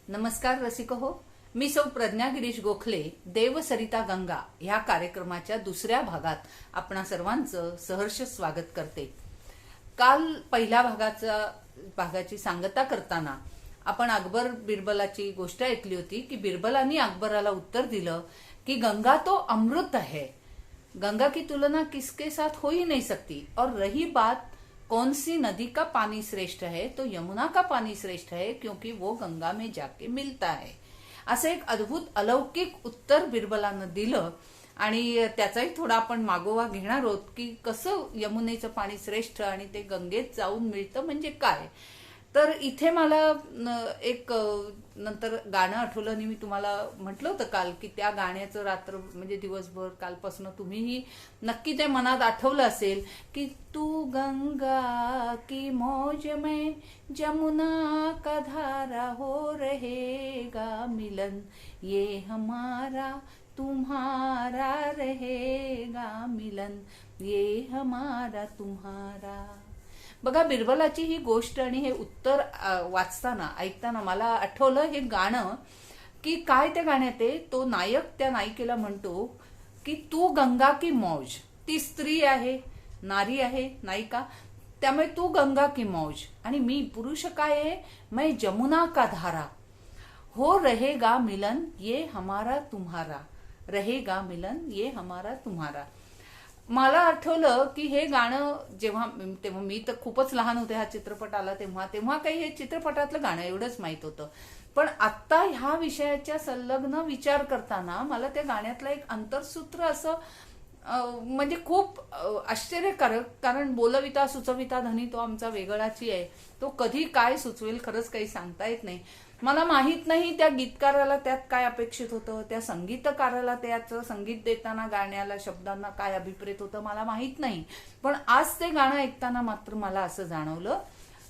नमस्कार रसिक हो. मी सौ प्रज्ञा गिरीश गोखले देव सरिता गंगा ह्या कार्यक्रमाच्या दुसऱ्या भागात आपणा सर्वांचं सहर्ष स्वागत करते. काल पहिल्या भागाची सांगता करताना आपण अकबर बिरबलाची गोष्ट ऐकली होती की बिरबलानी अकबराला उत्तर दिलं की गंगा तो अमृत है, गंगा की तुलना किसके साथ हो ही नहीं सकती. और रही बात कौन सी नदी का पानी श्रेष्ठ है, तो यमुना का पानी श्रेष्ठ है क्योंकि वो गंगा में जाके मिलता है. असं एक अद्भुत अलौकिक उत्तर बिरबलानं दिलं आणि त्याचाही थोडा आपण मागोवा घेणार आहोत की कसं यमुनेचं पाणी श्रेष्ठ आणि ते गंगेत जाऊन मिळतं म्हणजे काय. तर इथे मला एक नंतर गाणं आठवलं आणि मी तुम्हाला म्हटलं होतं काल की त्या गाण्याचं रात्र म्हणजे दिवसभर कालपासून तुम्हीही नक्की ते मनात आठवलं असेल की तू गंगा की मौज में जमुना का धारा हो रहेगा मिलन, ये हमारा तुम्हारा रहेगा मिलन, ये हमारा तुम्हारा. बघा बिरबलाची ही गोष्ट आणि हे उत्तर वाचताना ऐकताना मला आठवलं हे गाणं की काय त्या गाण्यात आहे. तो नायक त्या नायिकेला म्हणतो की तू गंगा की मौज. ती स्त्री आहे, नारी आहे नायिका, त्यामुळे तू गंगा की मौज आणि मी पुरुष काय आहे, मैं जमुना का धारा, हो रहेगा मिलन ये हमारा तुम्हारा, रहेगा मिलन ये हमारा तुम्हारा. मला आठवलं की हे गाणं तेव्हा मी तर खूपच लहान होते हा चित्रपट आला तेव्हा काही हे चित्रपटातलं गाणं एवढंच माहित होतं. पण आता ह्या विषयाच्या संलग्न विचार करताना मला त्या गाण्यातलं एक अंतरसूत्र असं म्हणजे खूप आश्चर्यकारक, कारण बोलविता सुचविता धनी तो आमचा वेगळाची आहे, तो कधी काय सुचवेल खरंच काही सांगता येत नाही. मला माहित नाही त्या गीतकाराला त्यात काय अपेक्षित होतं, त्या संगीतकाराला त्याचं संगीत देताना गाण्याला शब्दांना काय अभिप्रेत होतं मला माहित नाही. पण आज ते गाणं ऐकताना मात्र मला असं जाणवलं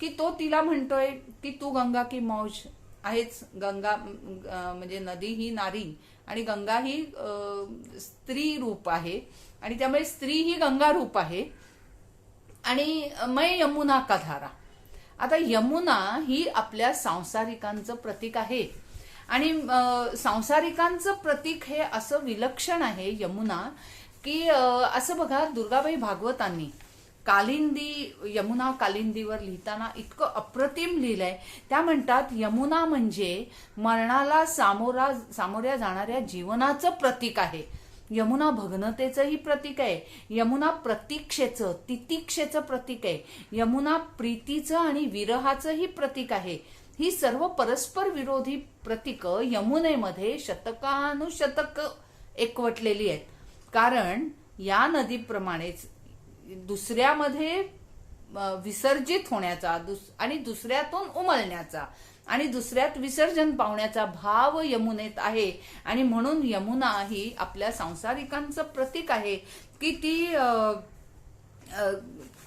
की तो तिला म्हणतोय की तू गंगा की मौज आहेच. गंगा म्हणजे नदी ही नारी आणि गंगा ही स्त्री रूप आहे आणि त्यामुळे स्त्री ही गंगा रूप आहे आणि मै यमुना का धारा. आता यमुना ही आपल्या सांसारिकांचं प्रतीक आहे आणि सांसारिकांचं प्रतीक हे असं विलक्षण आहे यमुना की असं बघा दुर्गाबाई भागवतांनी यमुना कालिंदीवर लिहिताना इतकं अप्रतिम लिहिलंय. त्या म्हणतात यमुना म्हणजे मरणाला सामोऱ्या जाणाऱ्या जीवनाचं प्रतीक आहे. यमुना भग्नतेचंही प्रतीक आहे, यमुना प्रतीक्षेचं तितिक्षेचं प्रतीक आहे, यमुना प्रीतीचं आणि विरहाचंही प्रतीक आहे. ही सर्व परस्पर विरोधी प्रतीक यमुनेमध्ये शतकानुशतक एकवटलेली आहेत. कारण या नदीप्रमाणेच दुसऱ्यामध्ये विसर्जित होण्याचा आणि दुसऱ्यातून उमलण्याचा आणि दुसऱ्यात विसर्जन पावण्याचा भाव यमुनेत आहे. आणि म्हणून यमुना ही आपल्या सांसारिकांचं प्रतीक आहे की ती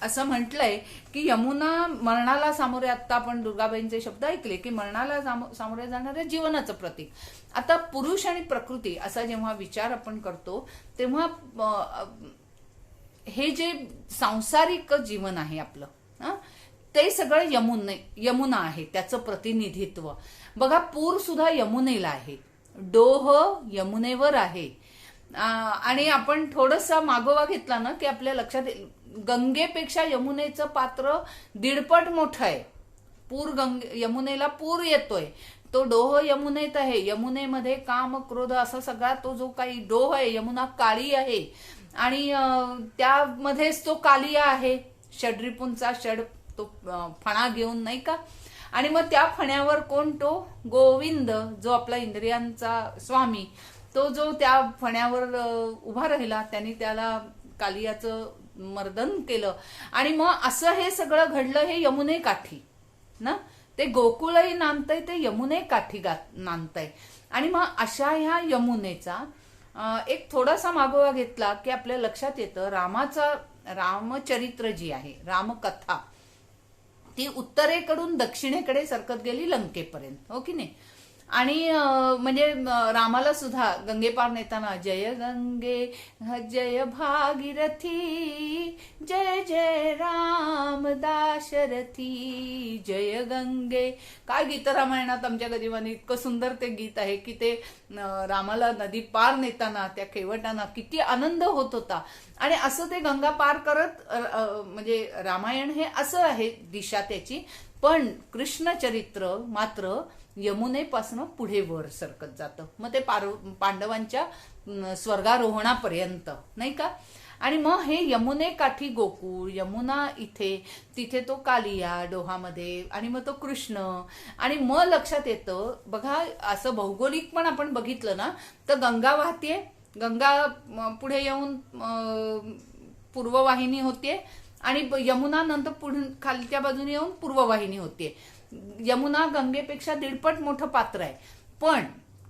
असं म्हटलंय की यमुना मरणाला सामोरे, आता आपण दुर्गाबाईंचे शब्द ऐकले की मरणाला सामोरे जाणाऱ्या जीवनाचं प्रतीक. आता पुरुष आणि प्रकृती असा जेव्हा विचार आपण करतो तेव्हा हे जे सांसारिक जीवन आहे आपलं ते सगळं यमुना आहे, त्याचं प्रतिनिधित्व. बघा पूर सुद्धा यमुनेला आहे, डोह यमुनेवर आहे आणि आपण थोडंसं मागोवा घेतला ना की आपल्या लक्षात गंगेपेक्षा यमुनेचं पात्र दीडपट मोठं आहे. यमुनेला पूर येतोय, तो डोह यमुनेत आहे. यमुनेमध्ये काम क्रोध असा सगळा तो जो काही डोह आहे, यमुना काळी आहे आणि त्यामध्येच तो कालिया आहे, षड्रिपूंचा षड तो फणा घेऊन नाही का. आणि मग त्या फण्यावर कोण, तो गोविंद जो आपला इंद्रियांचा स्वामी, तो जो त्या फण्यावर उभा राहिला, त्यांनी त्याला कालियाचं मर्दन केलं आणि मग असं हे सगळं घडलं हे यमुने काठी ना. ते गोकुळही नांदतंय, ते यमुने काठी नांदतंय. आणि मग अशा ह्या यमुनेचा एक थोडासा मागोवा घेतला की आपल्या लक्षात येतं रामचरित्र जी आहे, रामकथा, ती उत्तरेकडून दक्षिणेकडे सरकत गेली लंकेपर्यंत, हो की नाही. आणि म्हणजे रामाला सुद्धा गंगे पार नेताना जय गंगे जय भागीरथी जय जय राम दाशरथी जय गंगे, काय गीत रामायणात आमच्या गदिमाने इतकं सुंदर ते गीत आहे की ते रामाला नदी पार नेताना त्या केवटांना किती आनंद होत होता. आणि असं ते गंगा पार करत म्हणजे रामायण हे असं आहे दिशा त्याची. पण कृष्ण चरित्र मात्र यमुनेपासून पुढे वर सरकत जातं, मग ते पांडवांच्या स्वर्गारोहणापर्यंत, नाही का. आणि मग हे यमुने काठी गोकुळ, यमुना इथे, तिथे तो कालिया डोहामध्ये, आणि मग तो कृष्ण. आणि मग लक्षात येतं बघा, असं भौगोलिक पण आपण बघितलं ना तर गंगा वाहतीये, गंगा पुढे येऊन पूर्ववाहिनी होतीये, आणि यमुना नंतर पुढे खालच्या बाजूने येऊन पूर्ववाहिनी होतीये. यमुना गंगेपेक्षा 1.5 मोठं पात्र आहे. पण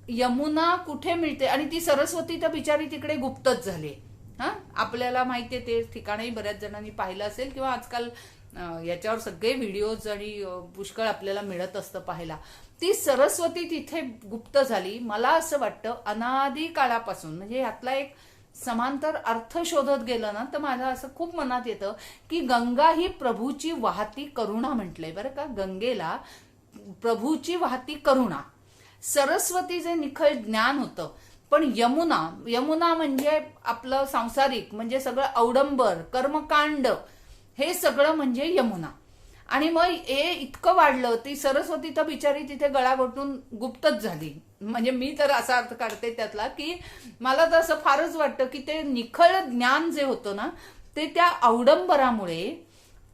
यमुना कुठे मिळते, आणि ती सरस्वती तर बिचारी तिकडे गुप्तच झाली. आपल्याला माहितीये ते ठिकाणही बऱ्याच जणांनी पाहिलं असेल, किंवा आजकाल याच्यावर सगळे व्हिडिओज आणि पुष्कळ आपल्याला मिळत असतं पाहायला. ती सरस्वती तिथे गुप्त झाली. मला असं वाटतं अनादी काळापासून, म्हणजे यातला एक समांतर अर्थ शोधत गेलं ना तर माझं असं खूप मनात येतं की गंगा ही प्रभूची वाहती करुणा म्हटलंय बरं का. गंगेला प्रभूची वाहती करुणा, सरस्वती जे निखळ ज्ञान होतं. पण यमुना म्हणजे आपलं सांसारिक, म्हणजे सगळं अवडंबर कर्मकांड, हे सगळं म्हणजे यमुना. आणि मग हे इतकं वाढलं, ती सरस्वती तर बिचारी तिथे गळा घोटून गुप्तच झाली. म्हणजे मी तर असा अर्थ काढते त्यातला की मला तर असं फारच वाटतं की ते निखळ ज्ञान जे होतं ना ते त्या अवडंबरामुळे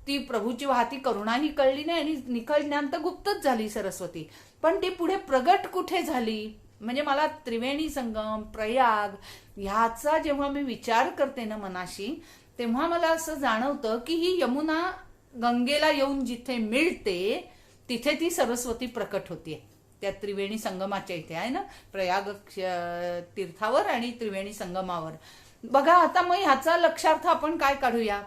ती प्रभूची वाहती करुणाही कळली नाही, आणि निखळ ज्ञान तर गुप्तच झाली सरस्वती. पण ती पुढे प्रगट कुठे झाली, म्हणजे मला त्रिवेणी संगम, प्रयाग ह्याचा जेव्हा मी विचार करते ना मनाशी, तेव्हा मला असं जाणवतं की ही यमुना गंगेला येऊन जिथे मिळते तिथे ती सरस्वती प्रकट होतीये. त्या त्रिवेणी संगमाच्या इथे आहे ना, प्रयाग तीर्थावर आणि त्रिवेणी संगमावर. बघा आता मग ह्याचा लक्षार्थ आपण काय काढूया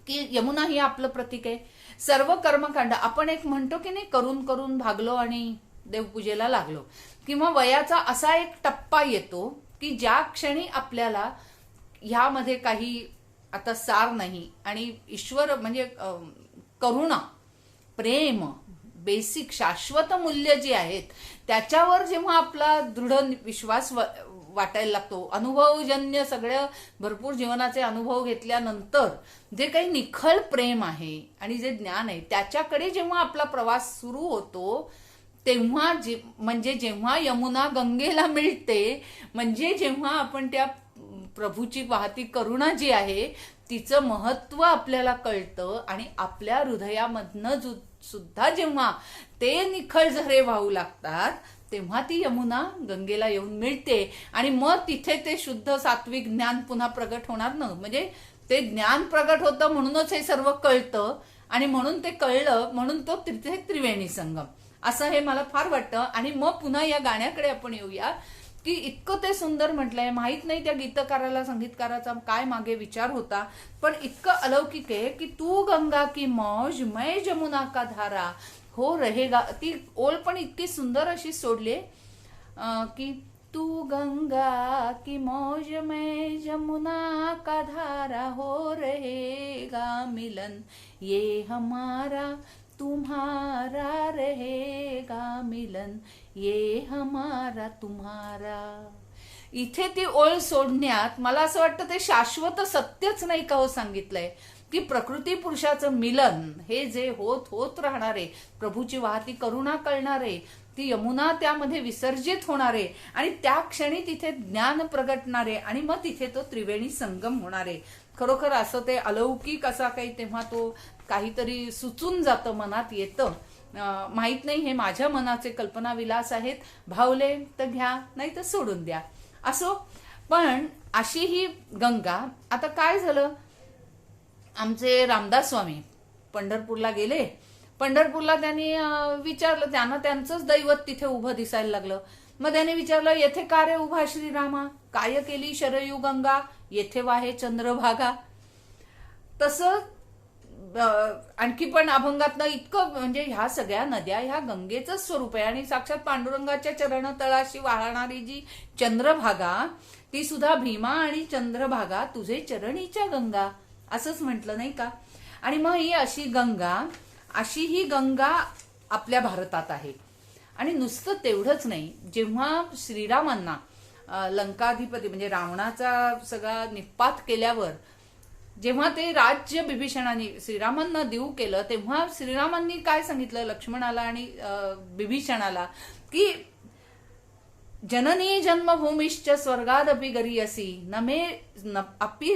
की यमुना ही आपलं प्रतीक आहे. सर्व कर्मकांड आपण एक म्हणतो की नाही, करून करून भागलो आणि देवपूजेला लागलो. किंवा वयाचा असा एक टप्पा येतो की ज्या क्षणी आपल्याला ह्यामध्ये काही आता सार नाही, आणि ईश्वर म्हणजे करुणा, प्रेम, बेसिक शाश्वत मूल्य जी आहेत त्याच्यावर जेव्हा आपला दृढ विश्वास वाटायला लागतो, अनुभवजन्य सगळं भरपूर जीवनाचे अनुभव घेतल्यानंतर जे काही निखळ प्रेम आहे आणि जे ज्ञान आहे त्याच्याकडे जेव्हा आपला प्रवास सुरू होतो, तेव्हा म्हणजे जेव्हा यमुना गंगेला मिळते, म्हणजे जेव्हा आपण त्या प्रभूची वाहती करुणा जी आहे तिचं महत्व आपल्याला कळतं, आणि आपल्या हृदयामधनं सुद्धा जेव्हा ते निखळ झरे वाहू लागतात तेव्हा ती यमुना गंगेला येऊन मिळते. आणि मग तिथे ते शुद्ध सात्विक ज्ञान पुन्हा प्रगट होणार ना, म्हणजे ते ज्ञान प्रगट होतं म्हणूनच हे सर्व कळतं, आणि म्हणून ते कळलं म्हणून तो तिथे त्रिवेणी संगम असं हे मला फार वाटतं. आणि मग पुन्हा या गाण्याकडे आपण येऊया की इतकं ते सुंदर म्हटलंय. माहित नाही त्या गीतकाराला, संगीतकाराचा काय मागे विचार होता, पण इतकं अलौकिक आहे की तू गंगा की मौज मैं जमुना का धारा हो रहेगा. ती ओळ पण इतकी सुंदर अशी सोडली की तू गंगा की मौज मैं जमुना का धारा हो रहेगा मिलन ये हमारा तुम्हारा रहेगा मिलन ये हमारा तुम्हारा. इथे ती ओळ सोडण्यात मला असं वाटतं ते शाश्वत सत्यच नाही का हो सांगितलंय की प्रकृती पुरुषाचं मिलन हे जे होत होत राहणारे, प्रभूची वाहती करुणा कळणारे, ती यमुना त्यामध्ये विसर्जित होणारे, आणि त्या क्षणी तिथे ज्ञान प्रगटणारे, आणि मग तिथे तो त्रिवेणी संगम होणारे. खरोखर असं ते अलौकिक असा काही तेव्हा तो काहीतरी सुचून जातं, मनात येतं. माहित नाही, हे माझ्या मनाचे कल्पना विलास आहेत. भावले तर घ्या, नाही तर सोडून द्या. असो, पण अशी ही गंगा. आता काय झालं, आमचे रामदास स्वामी पंढरपूरला गेले. पंढरपूरला त्यांनी विचारलं, त्यांना त्यांचंच दैवत तिथे उभं दिसायला लागलं. मग त्याने विचारलं, येथे का रे उभा श्रीरामा, काय केली शरयू गंगा, येथे वाहे चंद्रभागा. तसं आणखी पण अभंगातनं इतकं म्हणजे ह्या सगळ्या नद्या ह्या गंगेचं स्वरूप आहे आणि साक्षात पांडुरंगाच्या चरण तळाशी वाहणारी जी चंद्रभागा ती सुद्धा भीमा आणि चंद्रभागा तुझे चरणीच्या गंगा असंच म्हटलं नाही का. आणि मग ही अशी ही गंगा आपल्या भारतात आहे. आणि नुसतं तेवढंच नाही, जेव्हा श्रीरामांना लंकाधिपती म्हणजे रावणाचा सगळा निपात केल्यावर जेव्हा ते राज्य बिभीषणाने श्रीरामांना देऊ केलं, तेव्हा श्रीरामांनी काय सांगितलं लक्ष्मणाला आणि बिभीषणाला की जननी जन्मभूमिश्च स्वर्गादपि गरीयसी नमे अपि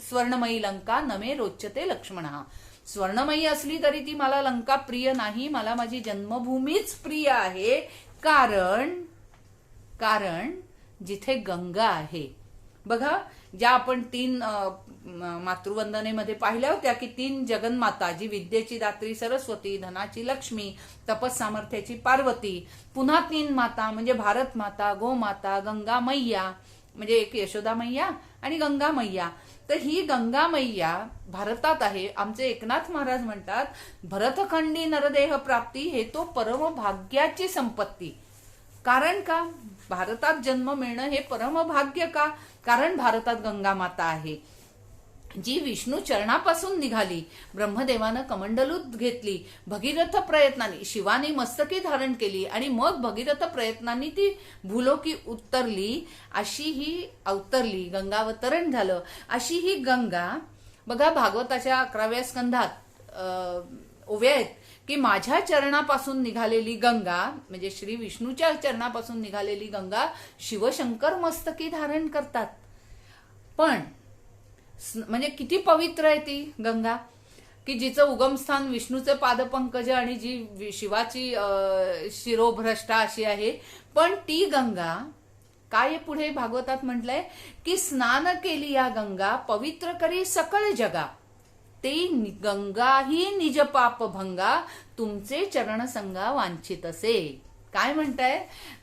स्वर्णमयी लंका नमे रोचते लक्ष्मणः. स्वर्णमयी असली तरी ती मला लंका प्रिय नाही, मला माझी जन्मभूमीच प्रिय आहे. कारण जिथे गंगा आहे. बघा, ज्या आपण 3 मातृवंदनेमध्ये पाहिल्या होत्या की 3 जगन्माता, जी विद्येची दात्री सरस्वती, धनाची लक्ष्मी, तपस सामर्थ्याची पार्वती, पुन्हा 3 माता म्हणजे भारत माता, गोमाता, गंगा मैया म्हणजे एक यशोदा मैया आणि गंगा मैया. तर ही गंगा मैया भारतात आहे. आमचे एकनाथ महाराज म्हणतात, भरतखंडी नरदेह प्राप्ती हे तो परमभाग्याची संपत्ती. कारण का भारतात जन्म मिळणं हे परमभाग्य का? कारण भारतात गंगा माता आहे, जी विष्णू चरणापासून निघाली. ब्रह्मदेवानं कमंडलूत घेतली, भगीरथ प्रयत्नांनी शिवानी मस्तकी धारण केली आणि मग भगीरथ प्रयत्नांनी ती भूलोकी उतरली. अशी ही अवतरली, गंगावतरण झालं. अशी ही गंगा बघा, भागवताच्या 11व्या स्कंधात ओव्या आहेत की माझ्या चरणापासून निघालेली गंगा म्हणजे श्री विष्णूच्या चरणापासून निघालेली गंगा शिवशंकर मस्तकी धारण करतात. पण म्हणजे किती पवित्र आहे ती गंगा की जिचं उगमस्थान विष्णूचे पादपंकज आणि जी शिवाची शिरोभ्रष्टा अशी आहे. पण ती गंगा काय पुढे भागवतात म्हटलंय की स्नान केली या गंगा पवित्र करी सकळ जगा, ते गंगा ही निज पाप भंगा तुमचे चरण संगा वांछित असे. काय म्हणताय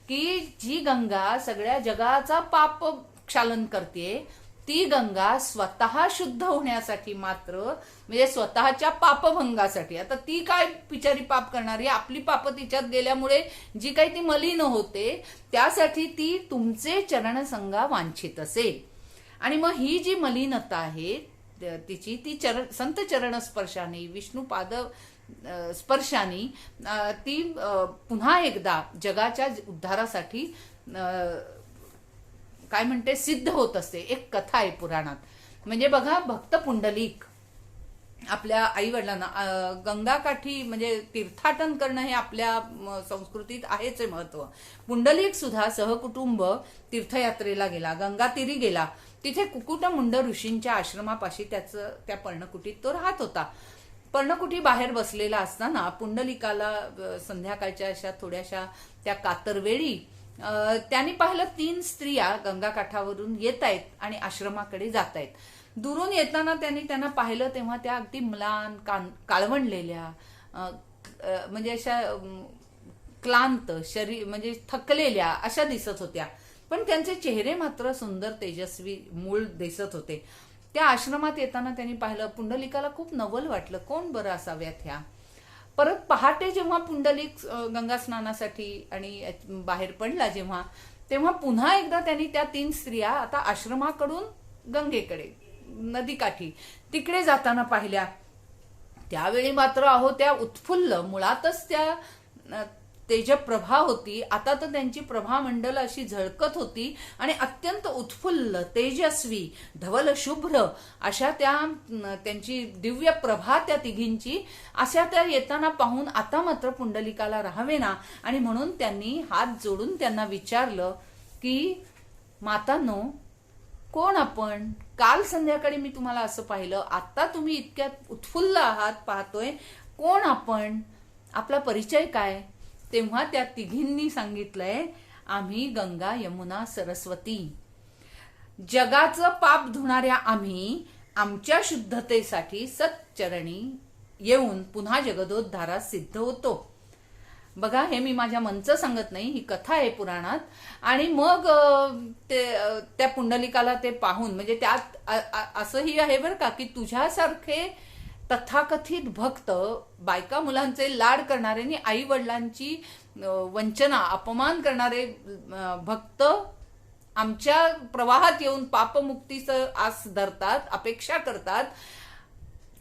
की जी गंगा सगळ्या जगाचा पाप क्षालन करते, ती गंगा स्वतः शुद्ध होण्यासाठी मात्र म्हणजे स्वतःच्या पापभंगासाठी. आता ती काय बिचारी पाप करणारी, आपली पाप तिच्यात गेल्यामुळे जी काही ती मलिन होते, त्यासाठी ती तुमचे चरण संगा वांछित असेल. आणि मग ही जी मलिनता आहे तिची ती संत चरण स्पर्शाने विष्णुपाद स्पर्शाने ती पुन्हा एकदा जगाच्या उद्धारासाठी काय म्हणते सिद्ध होत असते. एक कथा आहे पुराणात. म्हणजे बघा, भक्त पुंडलिक आपल्या आई वडिलांना गंगाकाठी म्हणजे तीर्थाटन करणं हे आपल्या संस्कृतीत आहेच आहे महत्व. पुंडलिक सुद्धा सहकुटुंब तीर्थयात्रेला गेला, गंगा तीरी गेला. तिथे कुकुटमुंड ऋषींच्या आश्रमापाशी त्या पर्णकुटीत तो राहत होता. पर्णकुटी बाहेर बसलेला असताना पुंडलिकाला संध्याकाळच्या अशा थोड्याशा त्या कातरवेळी त्यांनी पाहिलं 3 स्त्रिया गंगाकाठावरून येत आहेत आणि आश्रमाकडे जात आहेत. दुरून येताना त्यांना पाहिलं तेव्हा त्या अगदी म्लान काळवंडलेल्या म्हणजे अशा क्लांत शरीर म्हणजे थकलेल्या अशा दिसत होत्या. पण त्यांचे चेहरे मात्र सुंदर तेजस्वी मूळ दिसत होते. त्या आश्रमात येताना त्यांनी पाहिलं. पुंडलिकाला खूप नवल वाटलं, कोण बरं असाव्यात ह्या. परत पहाटे जेव्हा पुंडलिक गंगा स्नानासाठी आणि बाहेर पडला जेव्हा, तेव्हा पुन्हा एकदा त्यांनी त्या 3 स्त्रिया आता आश्रमाकडून गंगेकडे नदीकाठी तिकडे जाताना पाहिल्या. त्यावेळी मात्र अहो त्या उत्फुल्ल, मुळातच त्या तेजप्रभा होती, आता तर त्यांची प्रभामंडल अशी झळकत होती आणि अत्यंत उत्फुल्ल तेजस्वी धवल शुभ्र अशा त्यांची दिव्य प्रभा त्या तिघींची अशा त्या येताना पाहून आता मात्र पुंडलिकाला राहावे ना. आणि म्हणून त्यांनी हात जोडून त्यांना विचारलं की मातांनो, कोण आपण? काल संध्याकाळी मी तुम्हाला असं पाहिलं, आता तुम्ही इतक्यात उत्फुल्ल आहात पाहतोय, कोण आपण? आपला परिचय काय? तेव्हा त्या तिघींनी सांगितलंय, आम्ही गंगा यमुना सरस्वती, जगाचं पाप धुणाऱ्या आम्ही आमच्या शुद्धतेसाठी सच्चरणी येऊन पुन्हा जगदोद्धारात सिद्ध होतो. बघा, हे मी माझ्या मनचं सांगत नाही, ही कथा आहे पुराणात. आणि मग त्या पुंडलिकाला ते पाहून म्हणजे त्यात असंही आहे बरं का की तुझ्यासारखे तथाकथित भक्त, बायका मुलांचे लाड करणारे आणि आई वडिलांची वंचना अपमान करणारे भक्त आमच्या प्रवाहात येऊन पापमुक्तीचं आस धरतात, अपेक्षा करतात,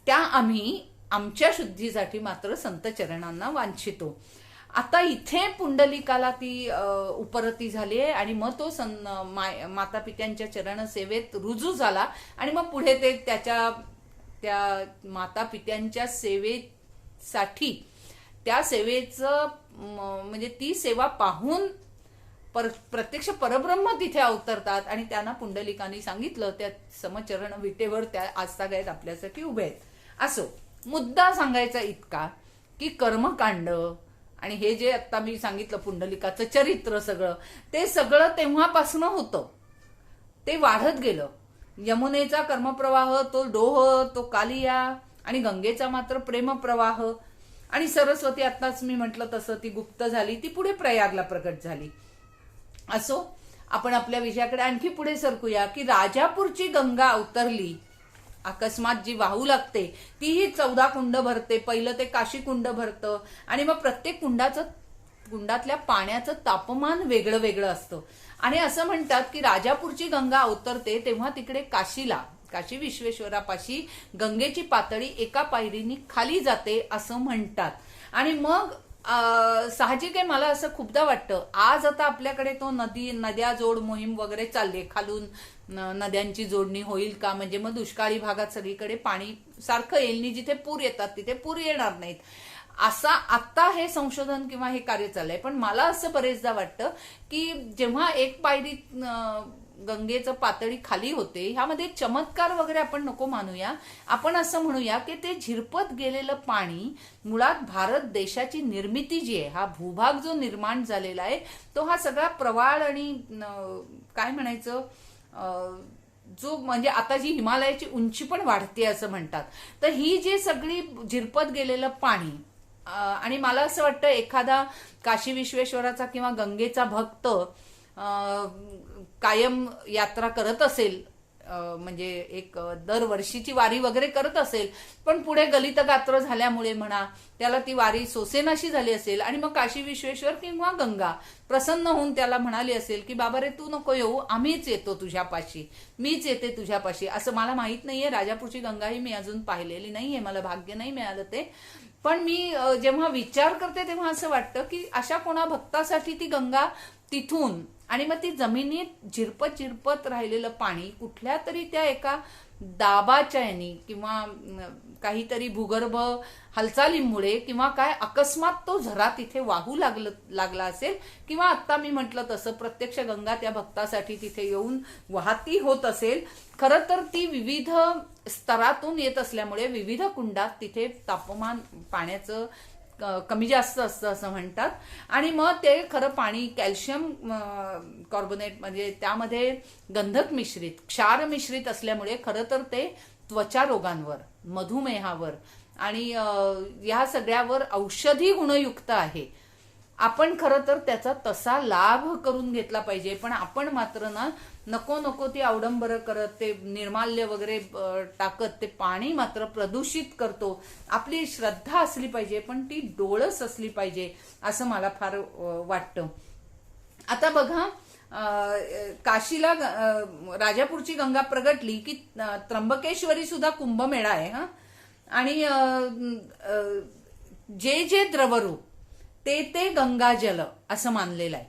त्या आम्ही आमच्या शुद्धीसाठी मात्र संत चरणांना वांछितो. आता इथे पुंडलिकाला ती उपरती झाली आहे आणि मग तो माता पित्यांच्या चरण सेवेत रुजू झाला आणि मग पुढे ते त्या माता पित्यांच्या सेवेसाठी, त्या सेवेचं म्हणजे ती सेवा पाहून प्रत्यक्ष परब्रह्म तिथे अवतरतात आणि त्यांना पुंडलिकाने सांगितलं, त्या समचरण विटेवर त्या आजतागायत आपल्यासाठी उभे आहेत. असो, मुद्दा सांगायचा इतका की कर्मकांड आणि हे जे आता मी सांगितलं पुंडलिकाचं चरित्र ते सगळं तेव्हापासून होतं, ते वाढत गेलं. यमुनेचा कर्मप्रवाह, तो डोह, तो कालिया, आणि गंगेचा मात्र प्रेमप्रवाह, आणि सरस्वती आत्ताच मी म्हटलं तसं ती गुप्त झाली, ती पुढे प्रयागला प्रकट झाली. असो, आपण आपल्या विषयाकडे आणखी पुढे सरकूया की राजापूरची गंगा अवतरली, अकस्मात जी वाहू लागते तीही 14 कुंड भरते. पहिलं ते काशी कुंड भरतं आणि मग प्रत्येक कुंडातल्या पाण्याचं तापमान वेगळं वेगळं असतं. आणि असं म्हणतात की राजापूरची गंगा अवतरते तेव्हा तिकडे काशी विश्वेश्वरापाशी गंगेची पातळी एका पायरीनी खाली जाते असं म्हणतात. आणि मग साहजिक आहे, मला असं खूपदा वाटतं आज आता आपल्याकडे तो नद्या जोड मोहीम वगैरे चालली आहे, खालून नद्यांची जोडणी होईल का, म्हणजे मग दुष्काळी भागात सगळीकडे पाणी सारखं येईल, जिथे पूर येतात तिथे पूर येणार नाहीत, असा आता हे संशोधन किंवा हे कार्य चाललंय. पण मला असं बरेचदा वाटतं की जेव्हा एक पायरी गंगेचं पातळी खाली होते, ह्यामध्ये चमत्कार वगैरे आपण नको मानूया. आपण असं म्हणूया की ते झिरपत गेलेलं पाणी मुळात भारत देशाची निर्मिती जी आहे, हा भूभाग जो निर्माण झालेला आहे, तो हा सगळा प्रवाळ आणि काय म्हणायचं, जो म्हणजे आता जी हिमालयाची उंची पण वाढते असं म्हणतात, तर ही जी सगळी झिरपत गेलेलं पाणी, आणि मला असं वाटतं एखादा काशी विश्वेश्वराचा किंवा गंगेचा भक्त कायम यात्रा करत असेल, म्हणजे एक दरवर्षीची वारी वगैरे करत असेल, पण पुढे गलित गात्र झाल्यामुळे म्हणा त्याला ती वारी सोसेनाशी झाली असेल आणि मग काशी विश्वेश्वर किंवा गंगा प्रसन्न होऊन त्याला म्हणाली असेल की बाबा रे तू नको येऊ, आम्हीच येतो तुझ्यापाशी, मीच येते तुझ्यापाशी. असं मला माहित नाहीये, राजापूरची गंगाही मी अजून पाहिलेली नाहीये, मला भाग्य नाही मिळालं ते. पण मी जेव्हा विचार करते तेव्हा असं वाटतं की अशा कोणा भक्तासाठी ती गंगा तिथून, आणि मग ती जमिनीत झिरपत राहिलेलं पाणी कुठल्या तरी त्या एका दाबाच्या यानी किंवा काहीतरी भूगर्भ हालचालींमुळे किंवा काय अकस्मात तो झरा तिथे वाहू लागला असेल, किंवा आता मी म्हटलं तसं प्रत्यक्ष गंगा त्या भक्तासाठी तिथे येऊन वाहती होत असेल. खरं तर ती विविध स्तरातून येत असल्यामुळे विविध कुंडात तिथे तापमान पाण्याचं कमी जास्त असतं असं म्हणतात. आणि मग ते खरं पाणी कॅल्शियम कार्बोनेट म्हणजे त्यामध्ये गंधक मिश्रित, क्षार मिश्रित असल्यामुळे खरं तर ते त्वचा रोगांवर, मधुमेहावर आणि या सगळ्यावर औषधी गुणयुक्त आहे. आपण खरं तर त्याचा तसा लाभ करून घेतला पाहिजे. पण आपण मात्र ना नको ती अवडंबरं करत, ते निर्माल्य वगैरे टाकत ते पाणी मात्र प्रदूषित करतो. आपली श्रद्धा असली पाहिजे पण ती डोळस असली पाहिजे असं मला फार वाटतं. आता बघा, काशीला राजापूरची गंगा प्रगटली की त्र्यंबकेश्वरी सुद्धा कुंभमेळा आहे हा. आणि जे द्रवरूप ते गंगाजल असं मानलेलं आहे.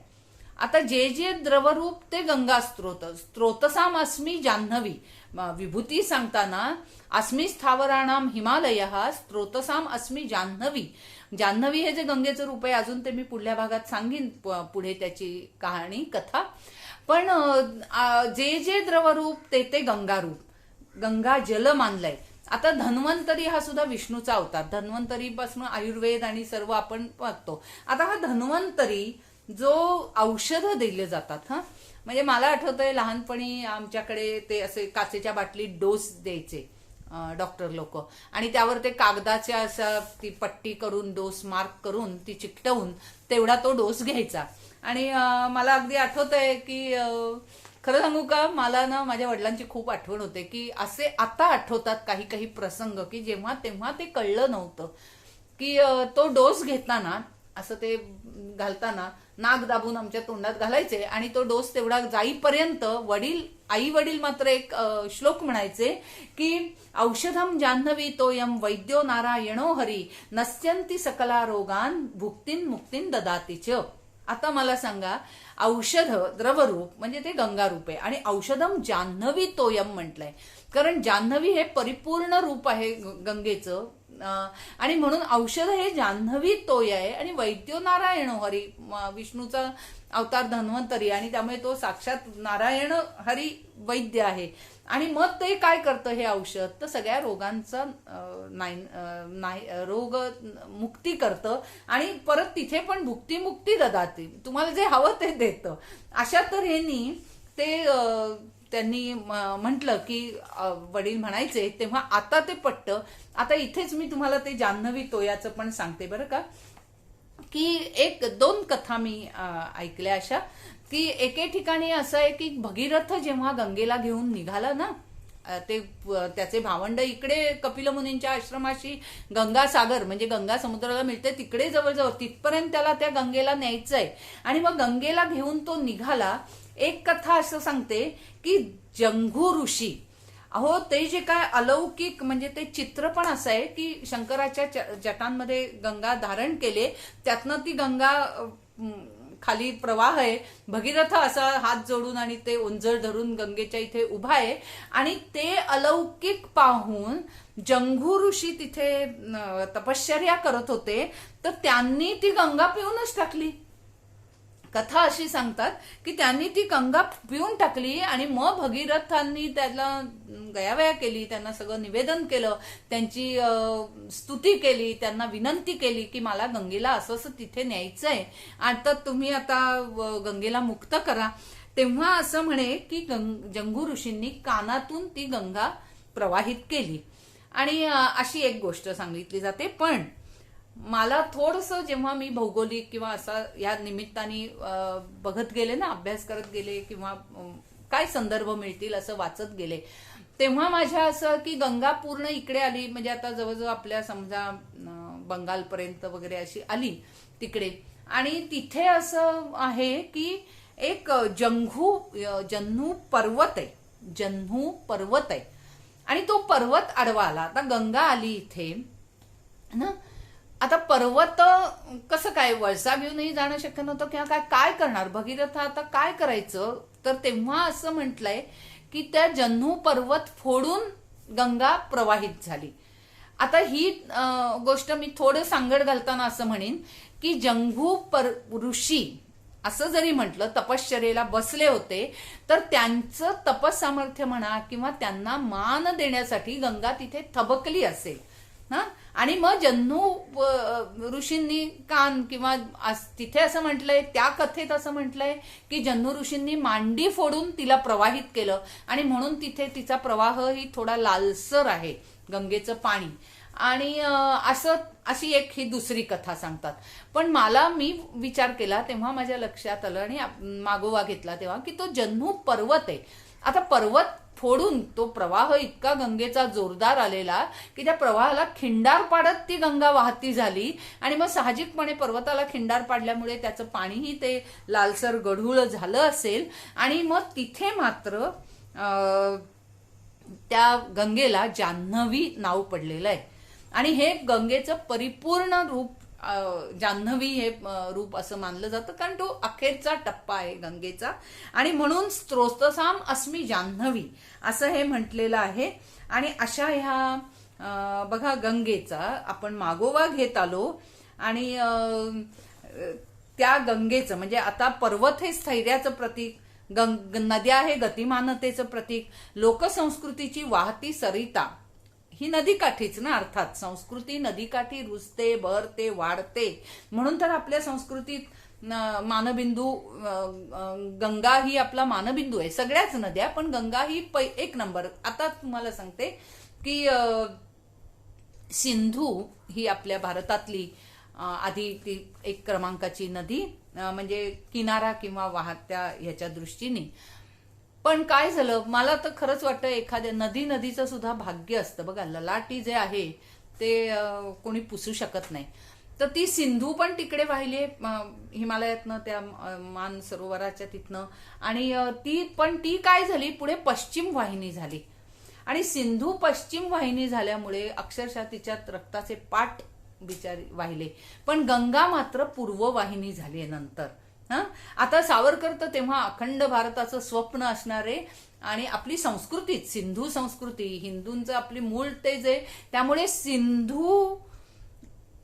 आता जे द्रवरूप ते गंगा स्त्रोतसाम अस्मी जान्हवी, विभूती सांगताना अस्मी स्थावराणाम हिमालय स्त्रोतसाम अस्मी जान्हवी. जान्हवी हे जे गंगेचं रूप आहे, अजून ते मी पुढल्या भागात सांगीन पुढे त्याची कहाणी कथा. पण जे द्रवरूप ते गंगारूप, गंगा जल मानलंय. आता धन्वंतरी हा सुद्धा विष्णूचा अवतार, धन्वंतरीपासून आयुर्वेद आणि सर्व आपण बघतो. आता हा धन्वंतरी जो औषधं दिले जातात हा, म्हणजे मला आठवतंय लहानपणी आमच्याकडे ते असे काचेच्या बाटलीत डोस द्यायचे डॉक्टर लोक, आणि त्यावर ते कागदाच्या असं ती पट्टी करून डोस मार्क करून ती चिकटवून तेवढा तो डोस घ्यायचा. आणि मला अगदी आठवतंय की खरं सांगू का, मला ना माझ्या वडिलांची खूप आठवण होते की असे आता आठवतात काही काही प्रसंग की जेव्हा तेव्हा ते कळलं नव्हतं की तो डोस घेताना असं ते घालताना नाक दाबून आमच्या तोंडात घालायचे आणि तो डोस तेवढा जाईपर्यंत आई वडील मात्र एक श्लोक म्हणायचे की औषधम जान्हवी तोयम वैद्यो नारायणो हरी नश्यन्ति सकला रोगान भुक्तीन मुक्तीन ददाती च. आता मला सांगा, औषध द्रवरूप म्हणजे ते गंगारूप आहे आणि औषधम जान्हवी तोयम म्हटलंय, कारण जान्हवी हे परिपूर्ण रूप आहे गंगेचं आणि म्हणून औषध हे जान्हवी तोय आहे आणि वैद्यो नारायण हरी विष्णूचा अवतार धन्वंतरी आणि त्यामुळे तो साक्षात नारायण हरी वैद्य आहे. आणि मग ते काय करतं हे औषध, तर सगळ्या रोगांचा रोग मुक्ती करतं आणि परत तिथे पण भुक्ती मुक्ती ददाती, तुम्हाला जे हवं ते देतं. अशा तऱ्हेने ते त्यांनी म्हटलं की वडील म्हणायचे तेव्हा आता ते पटतं. आता इथेच मी तुम्हाला ते जान्हवी तोयाचं पण सांगते बरं का, की 2 कथा मी ऐकल्या अशा की एके ठिकाणी असं आहे की भगीरथ जेव्हा गंगेला घेऊन निघाला ना, ते त्याचे भावंड इकडे कपिल मुनींच्या आश्रमाशी गंगासागर म्हणजे गंगा समुद्राला मिळते तिकडे जवळजवळ तिथपर्यंत त्याला त्या गंगेला न्यायचंय आणि मग गंगेला घेऊन तो निघाला. एक कथा असं सांगते की जंघू ऋषी, अहो ते जे काय अलौकिक म्हणजे ते चित्र पण असं आहे की शंकराच्या जटांमध्ये गंगा धारण केले, त्यातनं ती गंगा खाली प्रवाह आहे. भगीरथ असा हात जोडून आणि ते ओंजळ धरून गंगेच्या इथे उभा आहे आणि ते अलौकिक पाहून जंघू ऋषी तिथे तपश्चर्या करत होते, तर त्यांनी ती गंगा पिऊनच टाकली. कथा अशी सांगतात की त्यांनी ती गंगा पिऊन टाकली आणि मग भगीरथांनी त्याला गयावया केली, त्यांना सगळं निवेदन केलं, त्यांची स्तुती केली, त्यांना विनंती केली की मला गंगेला असं असं तिथे न्यायचंय आता तुम्ही आता गंगेला मुक्त करा. तेव्हा असं म्हणे की जंघू ऋषींनी कानातून ती गंगा प्रवाहित केली आणि अशी एक गोष्ट सांगितली जाते. पण मला थोडंसं जेव्हा मी भौगोलिक किंवा असा या निमित्ताने बघत गेले ना, अभ्यास करत गेले किंवा काय संदर्भ मिळतील असं वाचत गेले, तेव्हा माझ्या असं की गंगा पूर्ण इकडे आली म्हणजे आता जवळजवळ आपल्या समजा बंगालपर्यंत वगैरे अशी आली तिकडे आणि तिथे असं आहे की एक जन्हू पर्वत आहे आणि तो पर्वत आडवा आला. आता गंगा आली इथे ना, आता पर्वत कसं काय वळसा घेऊनही जाणं शक्य नव्हतं किंवा काय करणार भगीरथ, आता काय करायचं. तर तेव्हा असं म्हटलंय की त्या जन्हू पर्वत फोडून गंगा प्रवाहित झाली. आता ही गोष्ट मी थोडं सांगड घालताना असं म्हणेन की जंघू ऋषी असं जरी म्हटलं तपश्चर्येला बसले होते, तर त्यांचं तपसामर्थ्य म्हणा किंवा त्यांना मान देण्यासाठी गंगा तिथे थबकली असेल ना. आणि मग जन्हू ऋषींनी कान किंवा तिथे असं म्हटलंय, त्या कथेत असं म्हटलंय की जन्हू ऋषींनी मांडी फोडून तिला प्रवाहित केलं आणि म्हणून तिथे तिचा प्रवाह ही थोडा लालसर आहे गंगेचं पाणी. आणि अशी एक ही दुसरी कथा सांगतात. पण मी विचार केला तेव्हा माझ्या लक्षात आलं आणि मागोवा घेतला तेव्हा की तो जन्हू पर्वत आहे. आता पर्वत फोडून तो प्रवाह इतका गंगेचा जोरदार आलेला की त्या प्रवाहाला खिंडार पाडत ती गंगा वाहती झाली आणि मग साहजिकपणे पर्वताला खिंडार पाडल्यामुळे त्याचं पाणीही ते लालसर गढूळ झालं असेल आणि मग तिथे मात्र त्या गंगेला जान्हवी नाव पडलेलं आहे आणि हे गंगेचं परिपूर्ण रूप जान्हवी हे रूप असं मानलं जातं, कारण तो अखेरचा टप्पा आहे गंगेचा आणि म्हणून स्त्रोतसाम अस्मी जान्हवी असं हे म्हटलेलं आहे. आणि अशा ह्या बघा गंगेचा आपण मागोवा घेत आलो आणि त्या गंगेचं म्हणजे आता पर्वत हे स्थैर्याचं प्रतीक, नद्या हे गतिमानतेचं प्रतीक, लोकसंस्कृतीची वाहती सरिता ही नदीकाठीच ना, अर्थात संस्कृती नदीकाठी रुजते, बहरते, वाढते. म्हणून तर आपल्या संस्कृतीत मानबिंदू गंगा ही आपला मानबिंदू आहे. सगळ्याच नद्या, पण गंगा ही एक नंबर. आता तुम्हाला सांगते की सिंधू ही आपल्या भारतातली आधी ती 1 क्रमांकाची नदी म्हणजे किनारा किंवा वाहत्या ह्याच्या दृष्टीने. पण काय झालं, मला तर खरंच वाटतं एखाद्या नदीचं सुद्धा भाग्य असतं बघा. ललाटी जे आहे ते कोणी पुसू शकत नाही. तर ती सिंधू पण तिकडे वाहिली हिमालयातनं, त्या मान सरोवराच्या तिथनं. आणि ती काय झाली, पुढे पश्चिम वाहिनी झाली. आणि सिंधू पश्चिम वाहिनी झाल्यामुळे अक्षरशः तिच्यात रक्ताचे पाट बिचारी वाहिले. पण गंगा मात्र पूर्व वाहिनी झाली नंतर. आता सावरकर तर तेव्हा अखंड भारताचं स्वप्न असणारे, आणि आपली संस्कृतीच सिंधू संस्कृती, हिंदूंचं आपली मूळ तेच आहे. त्यामुळे सिंधू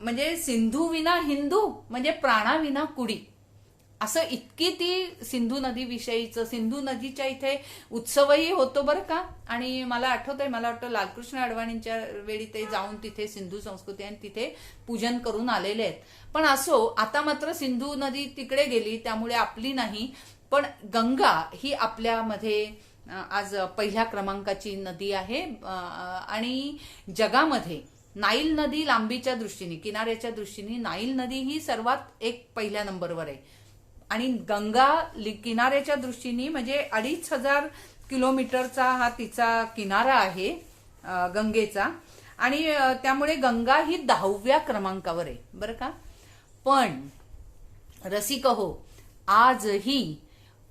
म्हणजे सिंधू विना हिंदू म्हणजे प्राणाविना कुडी, असं इतकी ती सिंधू नदी विषयीचं. सिंधू नदीच्या इथे उत्सवही होतो बरं का. आणि मला आठवतंय, मला वाटतं लालकृष्ण अडवाणींच्या वेळी ते जाऊन तिथे सिंधू संस्कृती आणि तिथे पूजन करून आलेले आहेत. पण असो, आता मात्र सिंधू नदी तिकडे गेली, त्यामुळे आपली नाही. पण गंगा ही आपल्यामध्ये आज पहिल्या क्रमांकाची नदी आहे. आणि जगामध्ये नाईल नदी लांबीच्या दृष्टीने, किनाऱ्याच्या दृष्टीने नाईल नदी ही सर्वात एक पहिल्या नंबरवर आहे. आणि गंगा किनाऱ्याच्या दृष्टीने म्हणजे 2500 किलोमीटरचा हा तिचा किनारा आहे गंगेचा. आणि त्यामुळे गंगा ही 10व्या क्रमांकावर आहे बरं का. पण रसिक हो, आजही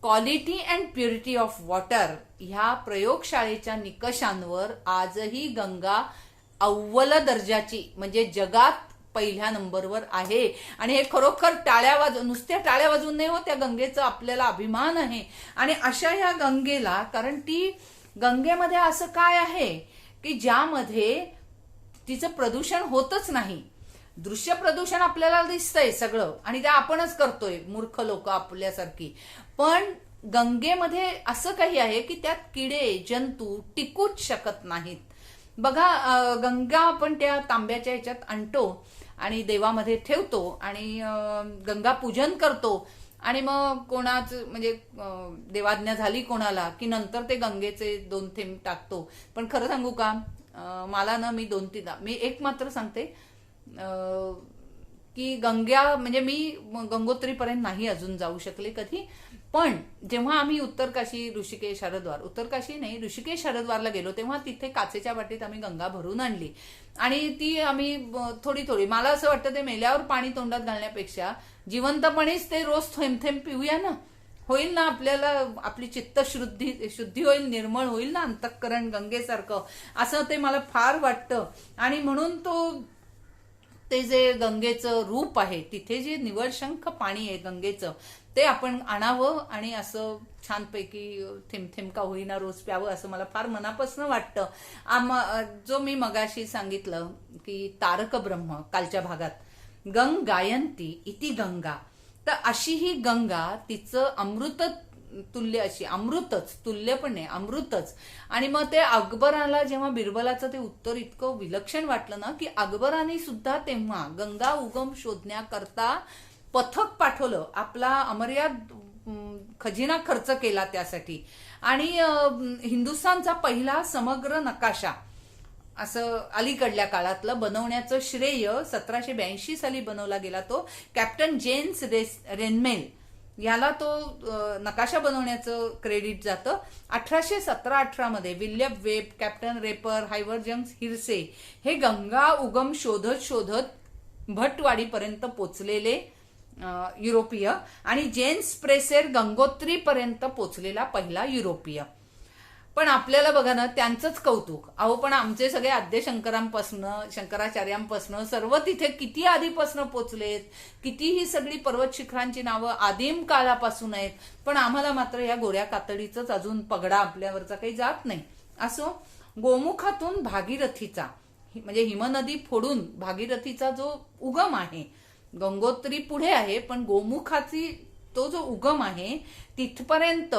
quality and purity of water ह्या प्रयोगशाळेच्या निकषांवर आजही गंगा अव्वल दर्जाची म्हणजे जगात पहिल्या नंबरवर आहे. आणि हे खरोखर नुसत्या टाळ्या वाजवून नाही हो, त्या गंगेचा आपल्याला अभिमान आहे. आणि अशा ह्या गंगेला, कारण ती गंगेमध्ये असं काय आहे की ज्यामध्ये तिचं प्रदूषण होतच नाही. दृश्य प्रदूषण आपल्याला दिसतंय सगळं, आणि ते आपणच करतोय मूर्ख लोक आपल्यासारखी. पण गंगेमध्ये असं काही आहे की त्यात किडे जंतू टिकूच शकत नाहीत. बघा, गंगा आपण त्या तांब्याच्या ह्याच्यात आणतो आणि देवामध्ये ठेवतो आणि गंगा पूजन करतो. आणि मग कोणाच म्हणजे देवाज्ञा झाली कोणाला की नंतर ते गंगेचे 2 थेंब टाकतो. पण खरं सांगू का, मला ना, मी एक मात्र सांगते की म्हणजे मी गंगोत्रीपर्यंत नाही अजून जाऊ शकले कधी. पण जेव्हा आम्ही उत्तरकाशी ऋषिकेश हरिद्वार, उत्तरकाशी नाही ऋषिकेश हरिद्वारला गेलो, तेव्हा तिथे काचेच्या वाटीत आम्ही गंगा भरून आणली. आणि ती आम्ही थोडी मला असं वाटतं ते मेल्यावर पाणी तोंडात घालण्यापेक्षा जिवंतपणीच ते रोज थेंब थेंब पिऊया ना. होईल ना आपल्याला, आपली चित्त शुद्धी होईल, निर्मळ होईल ना अंतःकरण गंगेसारखं, असं ते मला फार वाटतं. आणि म्हणून ते जे गंगेचं रूप आहे, तिथे जे निवळशंख पाणी आहे गंगेचं, ते आपण आणावं आणि असं छानपैकी थेंब थेंब का होईना रोज प्यावं, असं मला फार मनापासून वाटतं. जो मी मगाशी सांगितलं की तारक ब्रह्म कालच्या भागात गंग गायंती इति गंगा, तर अशी ही गंगा तिचं अमृत तुल्य, अशी अमृतच, तुल्य पण नाही अमृतच. आणि मग ते अकबराला जेव्हा बिरबलाचं ते उत्तर इतकं विलक्षण वाटलं ना, की अकबराने सुद्धा तेव्हा गंगा उगम शोधण्याकरता पथक पाठवलं, आपला अमर्याद खजिना खर्च केला त्यासाठी. आणि हिंदुस्थानचा पहिला समग्र नकाशा असं अलीकडल्या काळातलं बनवण्याचं श्रेय 1782 साली बनवला गेला. तो कॅप्टन जेम्स रेनमेल याला तो नकाशा बनवण्याचं क्रेडिट जातं. 1817-18 मध्ये विल्यम वेब, कॅप्टन रेपर, हायवर्जन्स हिरसे हे गंगा उगम शोधत भटवाडीपर्यंत पोचलेले युरोपीय, आणि जेम्स प्रेसेर गंगोत्रीपर्यंत पोचलेला पहिला युरोपीय. पण आपल्याला बघा ना, त्यांचंच कौतुक. अहो, पण आमचे सगळे आद्य शंकराचार्यांपासनं सर्व तिथे किती आधीपासून पोचलेत, किती ही सगळी पर्वत शिखरांची नावं आदिम काळापासून आहेत. पण आम्हाला मात्र या गोऱ्या कातडीचंच अजून पगडा आपल्यावरचा काही जात नाही. असो, गोमुखातून भागीरथीचा म्हणजे हिमनदी फोडून भागीरथीचा जो उगम आहे, गंगोत्री पुढे आहे पण गोमुखाची तो जो उगम आहे तिथपर्यंत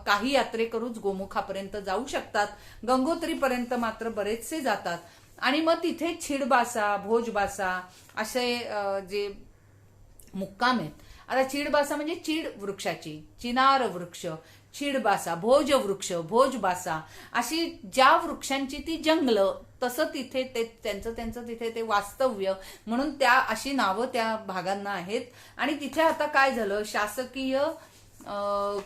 काही यात्रेकरूच गोमुखापर्यंत जाऊ शकतात. गंगोत्रीपर्यंत मात्र बरेचसे जातात. आणि मग तिथे छिडबासा, भोजबासा असे जे मुक्काम आहेत. आता चिडबासा म्हणजे चीड वृक्षाची, चिनार वृक्ष, चिडबासा, भोज वृक्ष, भोजबासा अशी ज्या वृक्षांची ती जंगलं, तसं तिथे त्यांचं तिथे ते वास्तव्य म्हणून त्या अशी नावं त्या भागांना आहेत. आणि तिथे आता काय झालं, शासकीय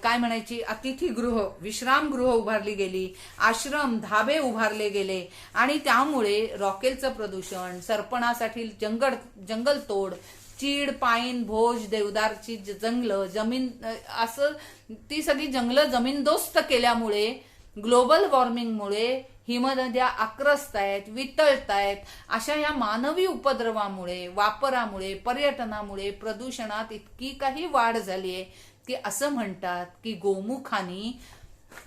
काय म्हणायची अतिथीगृह, विश्रामगृह उभारली गेली, आश्रम, धाबे उभारले गेले आणि त्यामुळे रॉकेलचं प्रदूषण, सरपणासाठी जंगलतोड, चीड, पाईन, भोज, देवदारची जंगलं, जमीन असं ती सगळी जंगलं जमीनदोस्त केल्यामुळे, ग्लोबल वॉर्मिंगमुळे हिमनद्या आक्रस्त आहेत, वितळतायत. अशा या मानवी उपद्रवामुळे, वापरामुळे, पर्यटनामुळे प्रदूषणात इतकी काही वाढ झाली आहे की असं म्हणतात की गोमुखानी